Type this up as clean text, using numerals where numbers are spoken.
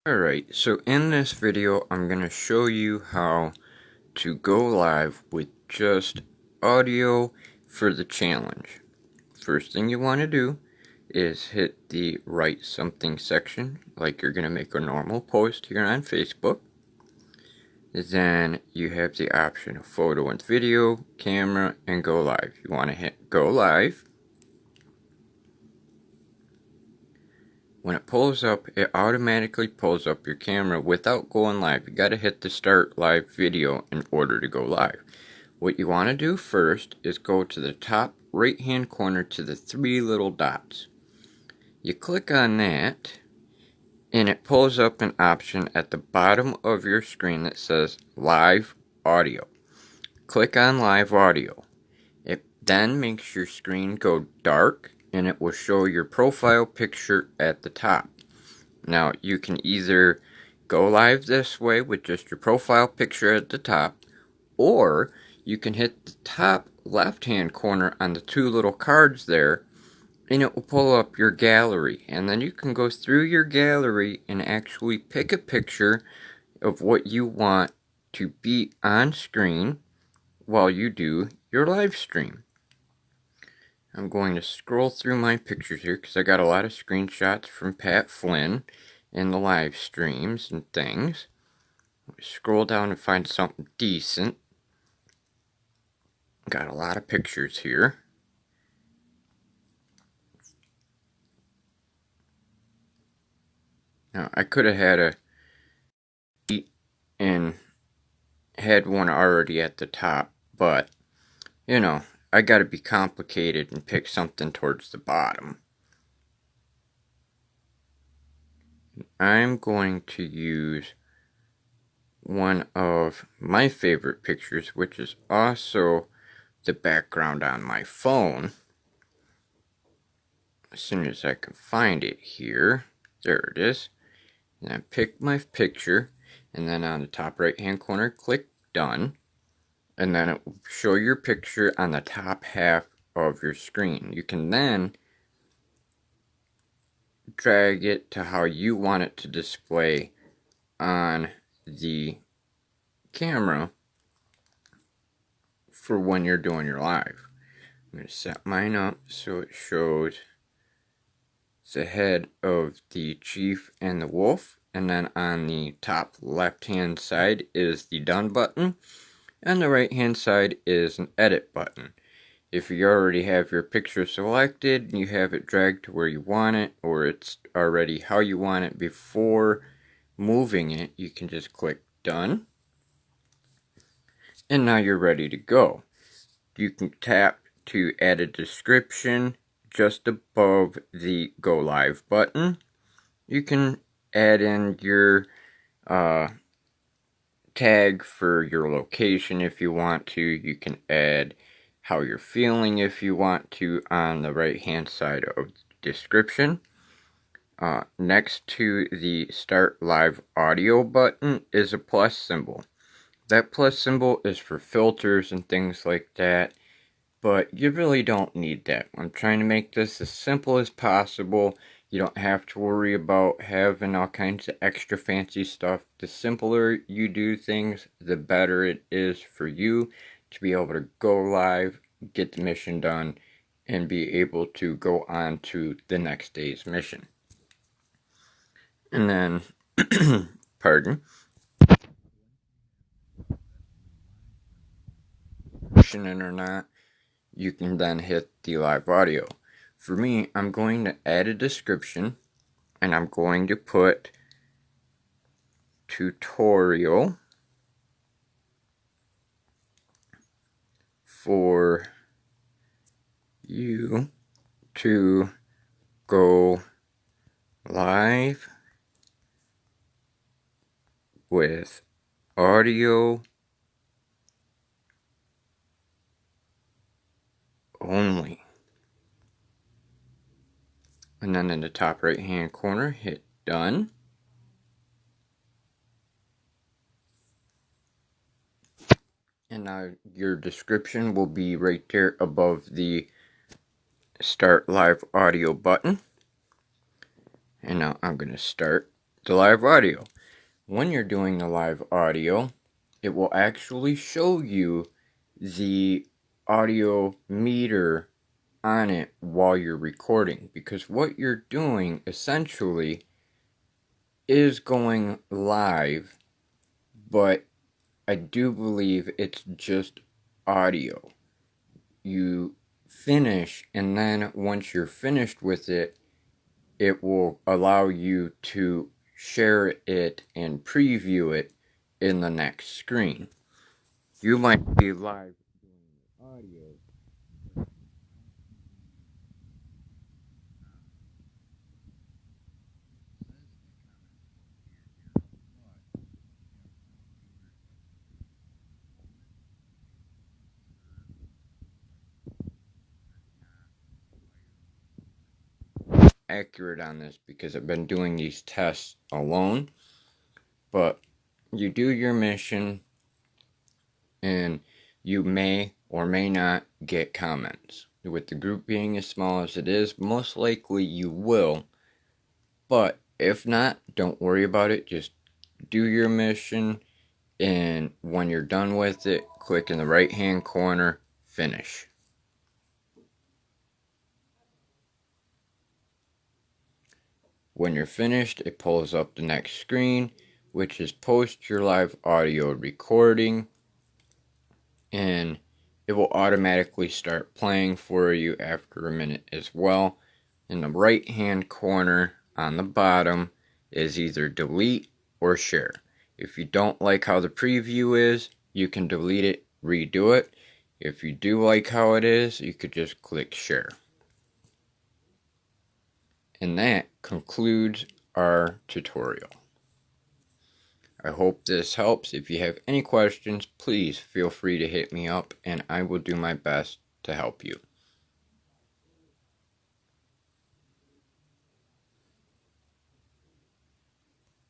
Alright, so in this video I'm going to show you how to go live with just audio for the challenge. First thing you want to do is hit the write something section like you're going to make a normal post here on Facebook. Then you have the option of photo and video, camera, and go live. You want to hit go live. When it pulls up, it automatically pulls up your camera without going live. You gotta hit the start live video in order to go live. What you want to do first is go to the top right hand corner to the three little dots. You click on that and it pulls up an option at the bottom of your screen that says live audio. Click on live audio. It then makes your screen go dark and it will show your profile picture at the top. Now you can either go live this way with just your profile picture at the top, or you can hit the top left hand corner on the two little cards there and it will pull up your gallery, and then you can go through your gallery and actually pick a picture of what you want to be on screen while you do your live stream. I'm going to scroll through my pictures here because I got a lot of screenshots from Pat Flynn and the live streams and things. Scroll down and find something decent. Got a lot of pictures here. Now I could have had a and had one already at the top, but you know, I gotta be complicated and pick something towards the bottom. I'm going to use one of my favorite pictures, which is also the background on my phone. As soon as I can find it here, there it is. And I pick my picture, and then on the top right hand corner, click done. And then it will show your picture on the top half of your screen. You can then drag it to how you want it to display on the camera for when you're doing your live. I'm going to set mine up so it shows the head of the chief and the wolf, and then on the top left hand side is the done button, and the right hand side is an edit button. If you already have your picture selected and you have it dragged to where you want it, or it's already how you want it before moving it, you can just click done. And now you're ready to go. You can tap to add a description just above the go live button. You can add in your tag for your location if you want to. You can add how you're feeling if you want to on the right hand side of the description. Next to the start live audio button is a plus symbol. That plus symbol is for filters and things like that, but you really don't need that. I'm trying to make this as simple as possible. You don't have to worry about having all kinds of extra fancy stuff. The simpler you do things, the better it is for you to be able to go live, get the mission done, and be able to go on to the next day's mission. And then, pardon, mission or not, you can then hit the live audio. For me, I'm going to add a description, and I'm going to put tutorial for you to go live with audio only. And then in the top right hand corner, hit done. And now your description will be right there above the start live audio button. And now I'm going to start the live audio. When you're doing the live audio, it will actually show you the audio meter on it while you're recording, because what you're doing essentially is going live, but I do believe it's just audio. You finish, and then once you're finished with it, it will allow you to share it and preview it in the next screen. You might be live doing the audio. Accurate on this because I've been doing these tests alone, but you do your mission and you may or may not get comments. With the group being as small as it is, most likely you will, but if not, don't worry about it. Just do your mission, and when you're done with it, click in the right hand corner, finish. When you're finished, it pulls up the next screen, which is post your live audio recording, and it will automatically start playing for you after a minute as well. In the right hand corner on the bottom is either delete or share. If you don't like how the preview is, you can delete it, redo it. If you do like how it is, you could just click share. And that concludes our tutorial. I hope this helps. If you have any questions, please feel free to hit me up and I will do my best to help you.